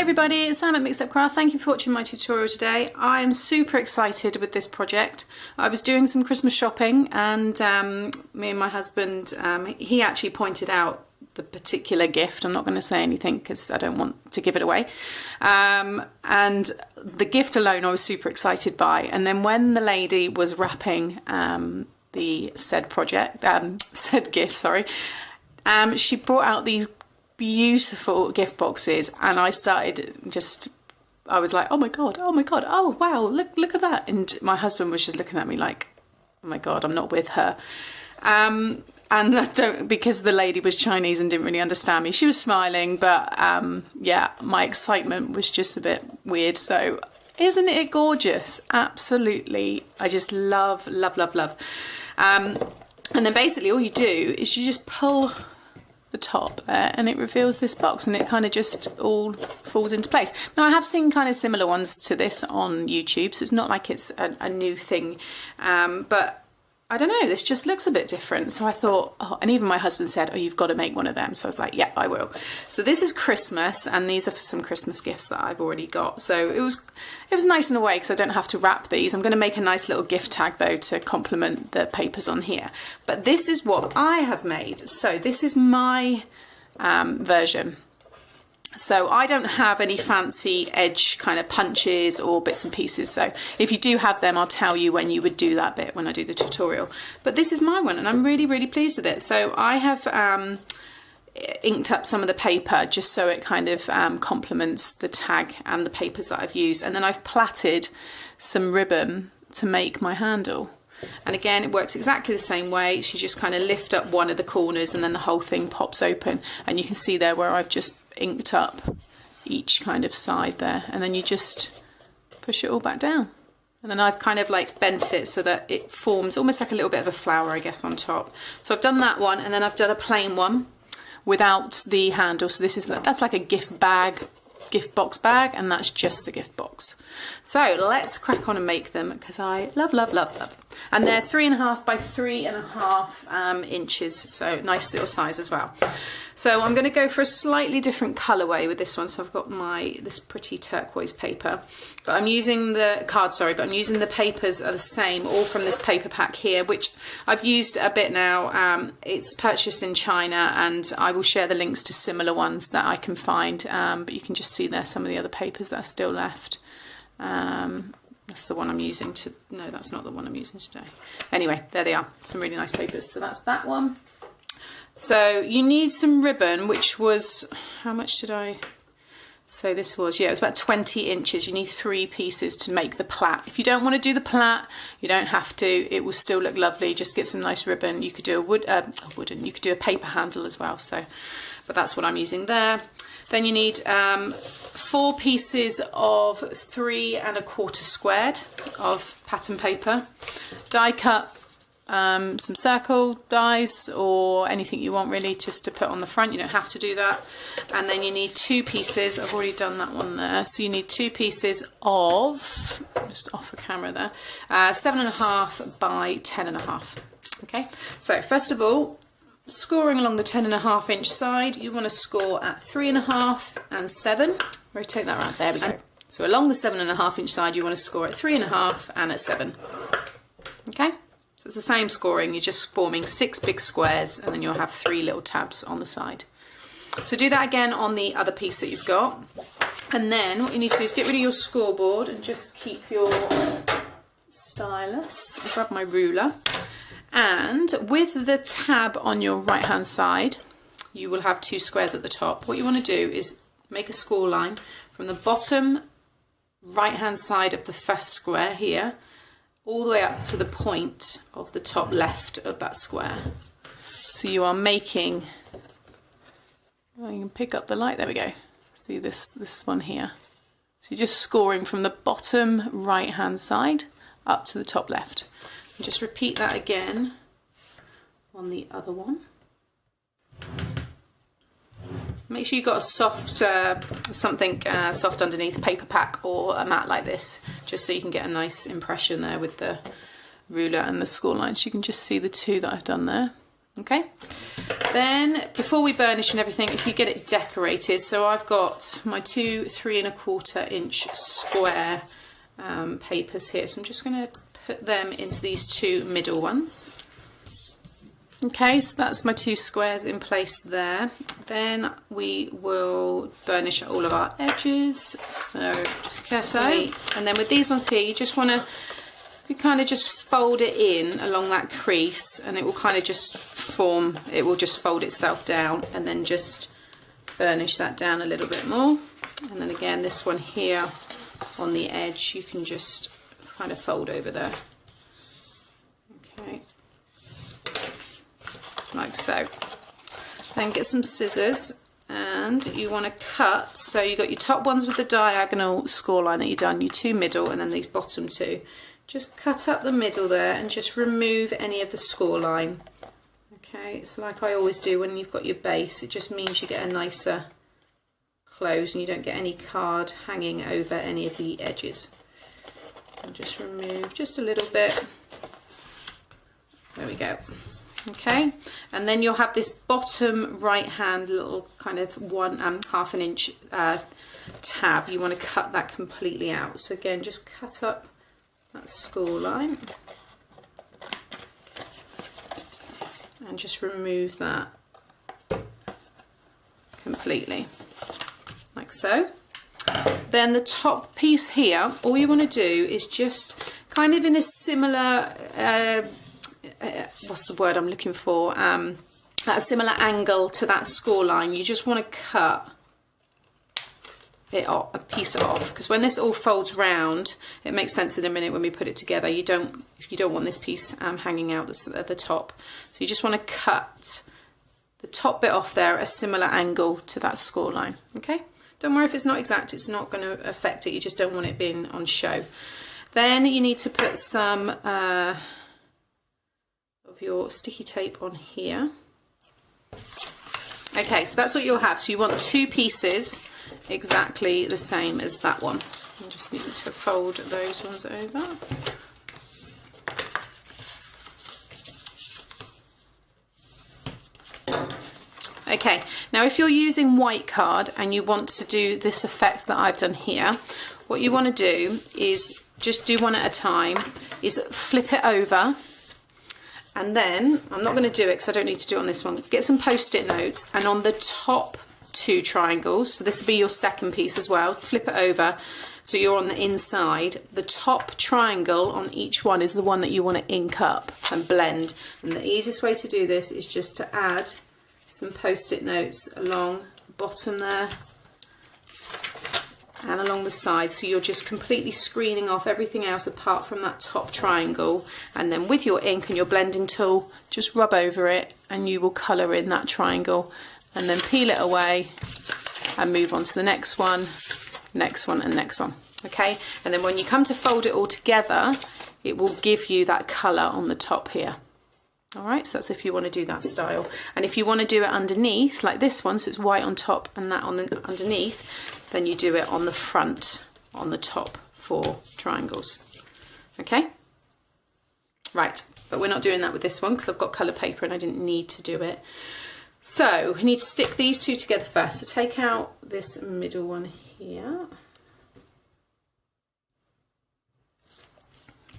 everybody, it's Sam at Mixed Up Craft. Thank you for watching my tutorial today. I'm super excited with this project. I was doing some Christmas shopping and me and my husband, he actually pointed out the particular gift. I'm not going to say anything because I don't want to give it away. And the gift alone I was super excited by. And then when the lady was wrapping the said gift, she brought out these beautiful gift boxes, and I was like, oh my god, oh wow, look at that. And my husband was just looking at me like, oh my god, I'm not with her. And because the lady was Chinese and didn't really understand me. She was smiling, but yeah, my excitement was just a bit weird. So isn't it gorgeous? Absolutely. I just love. And then basically all you do is you just pull the top there and it reveals this box, and it kind of just all falls into place. Now I have seen kind of similar ones to this on YouTube, so it's not like it's a new thing, but I don't know, this just looks a bit different. So I thought, oh, and even my husband said, oh, you've got to make one of them. So I was like, yeah, I will. So this is Christmas, and these are for some Christmas gifts that I've already got. So it was nice in a way because I don't have to wrap these. I'm going to make a nice little gift tag though to complement the papers on here. But this is what I have made. So this is my version. So I don't have any fancy edge kind of punches or bits and pieces. So if you do have them, I'll tell you when you would do that bit when I do the tutorial. But this is my one, and I'm really pleased with it. So I have inked up some of the paper just so it kind of complements the tag and the papers that I've used. And then I've plaited some ribbon to make my handle. And again, it works exactly the same way. So you just kind of lift up one of the corners and then the whole thing pops open. And you can see there where I've just inked up each kind of side there, and then you just push it all back down, and then I've kind of like bent it so that it forms almost like a little bit of a flower, I guess, on top. So I've done that one, and then I've done a plain one without the handle. So that's like a gift box bag, and that's just the gift box. So let's crack on and make them, because I love. And they're 3.5 by 3.5 inches, so nice little size as well. So I'm going to go for a slightly different colourway with this one. So I've got this pretty turquoise paper, but I'm using the papers are the same, all from this paper pack here, which I've used a bit now. It's purchased in China, and I will share the links to similar ones that I can find, but you can just see there some of the other papers that are still left. That's the one I'm using no, that's not the one I'm using today. Anyway, there they are, some really nice papers. So that's that one. So you need some ribbon, which was, how much did I say this was? Yeah, it was about 20 inches. You need 3 pieces to make the plait. If you don't want to do the plait, you don't have to. It will still look lovely. Just get some nice ribbon. You could do you could do a paper handle as well. So, but that's what I'm using there. Then you need 4 pieces of 3¼ squared of pattern paper, die cut, some circle dies or anything you want really, just to put on the front. You don't have to do that. And then you need 2 pieces. I've already done that one there. So you need 2 pieces of, just off the camera there, 7.5 by 10.5. Okay. So first of all, scoring along the 10.5 inch side, you want to score at 3.5 and 7. Rotate that around. There we go. So along the 7.5 inch side, you want to score at 3.5 and at 7. Okay. So it's the same scoring. You're just forming 6 big squares, and then you'll have 3 little tabs on the side. So do that again on the other piece that you've got. And then what you need to do is get rid of your scoreboard and just keep your stylus. I'll grab my ruler. And with the tab on your right hand side, you will have 2 squares at the top. What you want to do is make a score line from the bottom right hand side of the first square here, all the way up to the point of the top left of that square. So you are making, well, you can pick up the light, there we go. See this one here. So you're just scoring from the bottom right hand side up to the top left. And just repeat that again on the other one. Make sure you've got a soft, something soft underneath, a paper pack or a mat like this, just so you can get a nice impression there with the ruler and the score lines. You can just see the 2 that I've done there. Okay, then before we burnish and everything, if you get it decorated, so I've got my two 3 1/4 inch square papers here, so I'm just going to put them into these two middle ones. Okay, so that's my two squares in place there. Then we will burnish all of our edges, so just carefully. And then with these ones here, you just want to, you kind of just fold it in along that crease, and it will kind of just form, it will just fold itself down, and then just burnish that down a little bit more. And then again, this one here on the edge, you can just kind of fold over there. Okay, like so. Then get some scissors, and you want to cut, so you got your top ones with the diagonal score line that you've done, your two middle, and then these bottom two. Just cut up the middle there and just remove any of the score line. Okay, it's like I always do when you've got your base, it just means you get a nicer close and you don't get any card hanging over any of the edges. And just remove just a little bit. There we go. Okay, and then you'll have this bottom right hand little kind of 1.5 inch tab. You want to cut that completely out. So again, just cut up that score line and just remove that completely, like so. Then the top piece here, all you want to do is just kind of in a similar what's the word I'm looking for, at a similar angle to that score line, you just want to cut it off, a piece off, because when this all folds round, it makes sense in a minute when we put it together. You don't want this piece hanging out at the top, so you just want to cut the top bit off there at a similar angle to that score line. Okay, don't worry if it's not exact, it's not going to affect it, you just don't want it being on show. Then you need to put some of your sticky tape on here. Okay, so that's what you'll have. So you want two pieces exactly the same as that one. You just need to fold those ones over. Okay, now if you're using white card and you want to do this effect that I've done here, what you want to do is just do one at a time, is flip it over. And then, I'm not going to do it because I don't need to do it on this one, get some post-it notes, and on the top two triangles, so this will be your second piece as well, flip it over so you're on the inside. The top triangle on each one is the one that you want to ink up and blend. And the easiest way to do this is just to add some post-it notes along the bottom there and along the side, so you're just completely screening off everything else apart from that top triangle, and then with your ink and your blending tool just rub over it and you will colour in that triangle, and then peel it away and move on to the next one and next one. Okay, and then when you come to fold it all together, it will give you that colour on the top here. Alright, so that's if you want to do that style. And if you want to do it underneath, like this one, so it's white on top and that on the underneath, then you do it on the front, on the top 4 triangles. Okay? Right, but we're not doing that with this one because I've got coloured paper and I didn't need to do it. So, we need to stick these two together first. So take out this middle one here.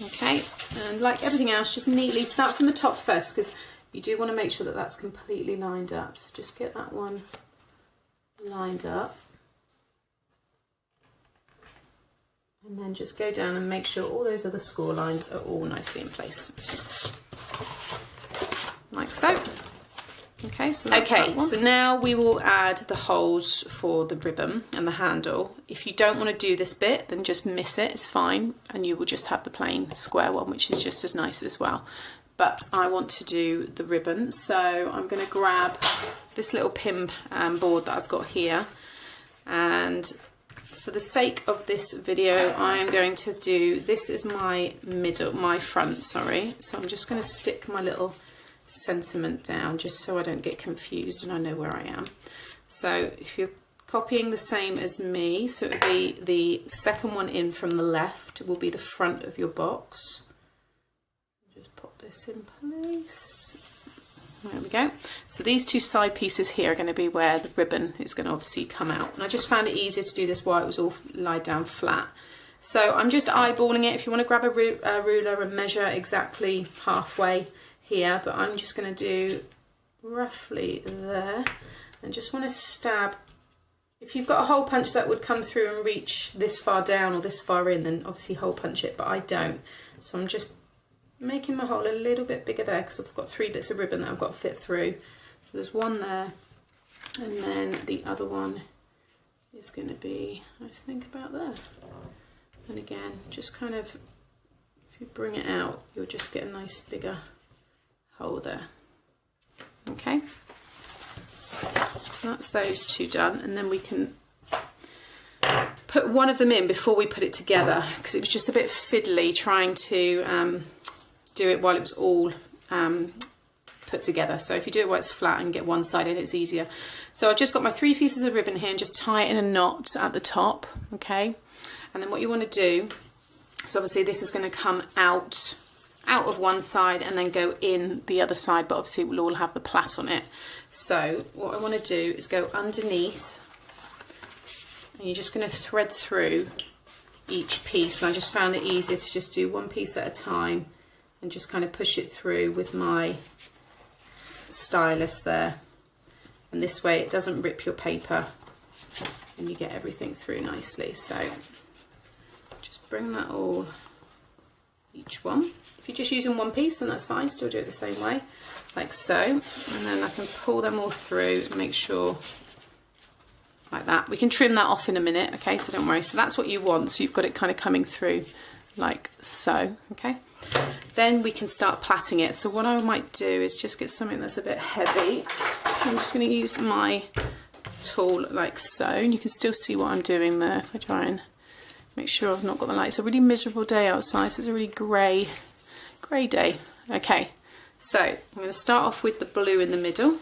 Okay, and like everything else, just neatly start from the top first, because you do want to make sure that that's completely lined up. So just get that one lined up, and then just go down and make sure all those other score lines are all nicely in place, like so. Okay, so that's that one. So now we will add the holes for the ribbon and the handle. If you don't want to do this bit, then just miss it, it's fine, and you will just have the plain square one, which is just as nice as well. But I want to do the ribbon, so I'm going to grab this little pin board that I've got here, and for the sake of this video, I am going to do, this is my front, sorry, so I'm just going to stick my little sentiment down just so I don't get confused and I know where I am. So if you're copying the same as me, so it would be the second one in from the left will be the front of your box. Just pop this in place. There we go. So these two side pieces here are going to be where the ribbon is going to obviously come out. And I just found it easier to do this while it was all lied down flat. So I'm just eyeballing it. If you want to grab a ruler and measure exactly halfway here, but I'm just going to do roughly there, and just want to stab. If you've got a hole punch that would come through and reach this far down or this far in, then obviously hole punch it, but I don't. So I'm just making my hole a little bit bigger there because I've got 3 bits of ribbon that I've got to fit through. So there's one there, and then the other one is going to be, I think, about there. And again, just kind of, if you bring it out, you'll just get a nice bigger hole there. Okay, so that's those two done, and then we can put one of them in before we put it together, because it was just a bit fiddly trying to do it while it was all put together. So if you do it while it's flat and get one side in, it's easier. So I've just got my 3 pieces of ribbon here and just tie it in a knot at the top, okay? And then what you want to do is, obviously this is going to come out of one side and then go in the other side, but obviously it will all have the plait on it. So what I want to do is go underneath, and you're just going to thread through each piece. And I just found it easier to just do one piece at a time and just kind of push it through with my stylus there, and this way it doesn't rip your paper and you get everything through nicely. So just bring that all, each one. If you're just using one piece, then that's fine, still do it the same way, like so, and then I can pull them all through and make sure, like that. We can trim that off in a minute, okay, so don't worry. So that's what you want, so you've got it kind of coming through like so, okay. Then we can start plaiting it. So what I might do is just get something that's a bit heavy. I'm just going to use my tool like so, and you can still see what I'm doing there if I try and make sure I've not got the light. It's a really miserable day outside, so it's a really grey day. Okay, so I'm going to start off with the blue in the middle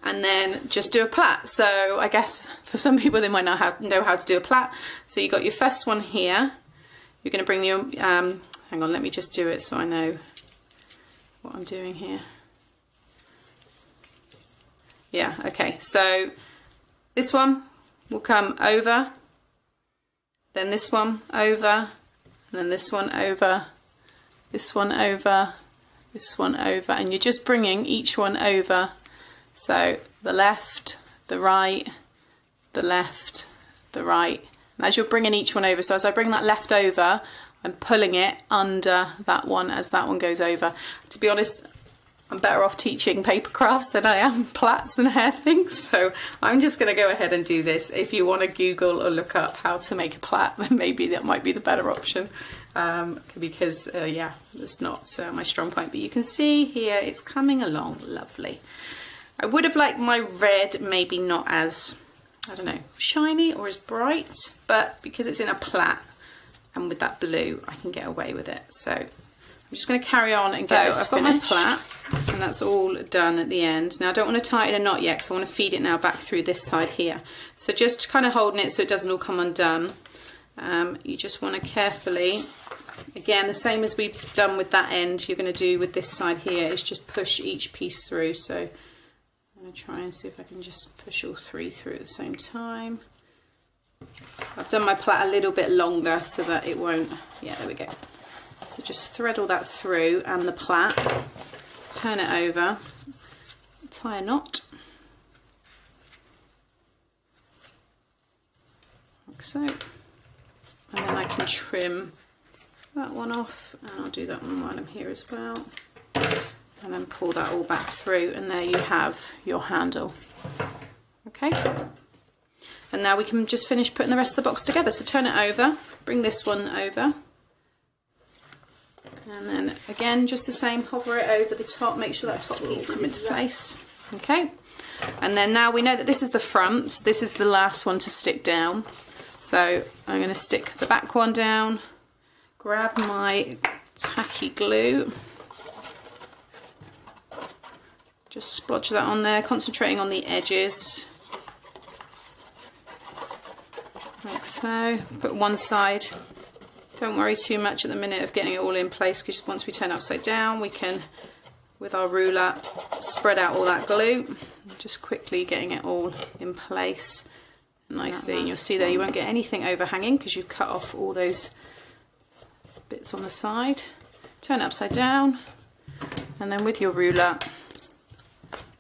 and then just do a plait. So I guess for some people they might not know how to do a plait. So you got your first one here. You're going to bring your, hang on, let me just do it so I know what I'm doing here. Yeah, okay, so this one will come over, then this one over, and then this one over, this one over, this one over, and you're just bringing each one over. So the left, the right, the left, the right. And as you're bringing each one over, so as I bring that left over, I'm pulling it under that one as that one goes over. To be honest, I'm better off teaching paper crafts than I am plaits and hair things, so I'm just going to go ahead and do this. If you want to Google or look up how to make a plait, then maybe that might be the better option, because yeah, that's not my strong point. But you can see here it's coming along lovely. I would have liked my red maybe not as, I don't know, shiny or as bright, but because it's in a plait and with that blue, I can get away with it. So I'm just going to carry on and get this finished. I've got my plait, and that's all done at the end. Now I don't want to tie it in a knot yet, because I want to feed it now back through this side here. So just kind of holding it so it doesn't all come undone. You just want to carefully, again, the same as we've done with that end, you're going to do with this side here, is just push each piece through. So I'm going to try and see if I can just push all 3 through at the same time. I've done my plait a little bit longer so that it won't, yeah, there we go. So just thread all that through and the plait, turn it over, tie a knot, like so, and then I can trim that one off, and I'll do that one while I'm here as well, and then pull that all back through, and there you have your handle. Okay, and now we can just finish putting the rest of the box together. So turn it over, bring this one over, and then again just the same, hover it over the top, make sure that top piece comes into place. Okay, and then now we know that this is the front, this is the last one to stick down. So I'm going to stick the back one down, grab my tacky glue, just splodge that on there, concentrating on the edges, like so. Put one side, don't worry too much at the minute of getting it all in place, because once we turn upside down we can with our ruler, spread out all that glue, just quickly getting it all in place nicely. And you'll see there you won't get anything overhanging because you've cut off all those bits on the side. Turn it upside down, and then with your ruler,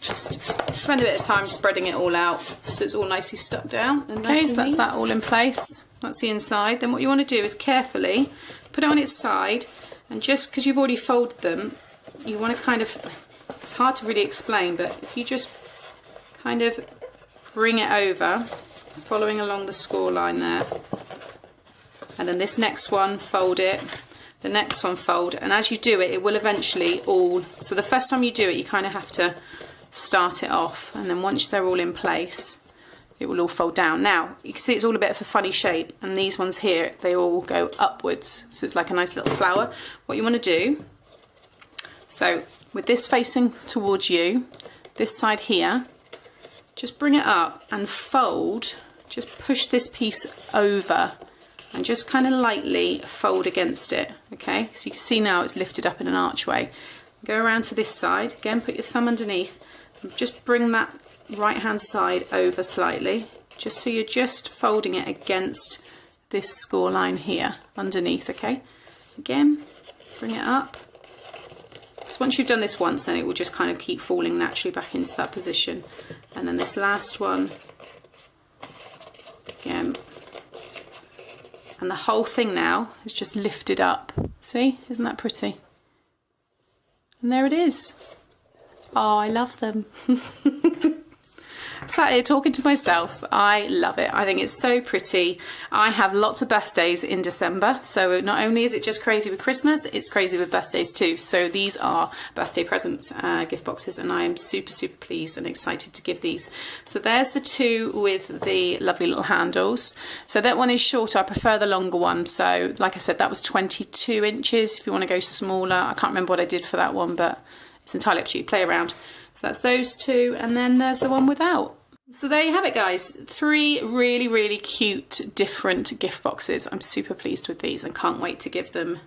just spend a bit of time spreading it all out so it's all nicely stuck down. And okay, so that's that all in place. That's the inside. Then what you want to do is carefully put it on its side, and just because you've already folded them, you want to kind of, it's hard to really explain, but if you just kind of bring it over, following along the score line there, and then this next one, fold it, the next one fold, and as you do it, it will eventually all, so the first time you do it, you kind of have to start it off, and then once they're all in place, it will all fold down. Now, you can see it's all a bit of a funny shape, and these ones here, they all go upwards, so it's like a nice little flower. What you want to do, so with this facing towards you, this side here, just bring it up and fold, just push this piece over and just kind of lightly fold against it, okay? So you can see now it's lifted up in an archway. Go around to this side, again put your thumb underneath, and just bring that right hand side over slightly, just so you're just folding it against this score line here underneath, okay? Again, bring it up. So once you've done this once, then it will just kind of keep falling naturally back into that position. And then this last one, again. And the whole thing now is just lifted up. See, isn't that pretty? And there it is. Oh, I love them. Sat here talking to myself. I love it. I think it's so pretty. I have lots of birthdays in December, so not only is it just crazy with Christmas, it's crazy with birthdays too. So these are birthday present gift boxes, and I am super pleased and excited to give these. So there's the two with the lovely little handles. So that one is shorter. I prefer the longer one. So like I said, that was 22 inches. If you want to go smaller, I can't remember what I did for that one, but it's entirely up to you. Play around. So that's those two, and then there's the one without. So there you have it, guys. 3 really cute different gift boxes. I'm super pleased with these and can't wait to give them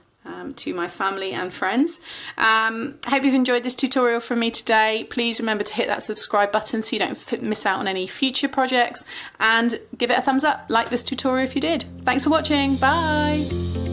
to my family and friends. I hope you've enjoyed this tutorial from me today. Please remember to hit that subscribe button so you don't miss out on any future projects, and give it a thumbs up, like this tutorial if you did. Thanks for watching. Bye.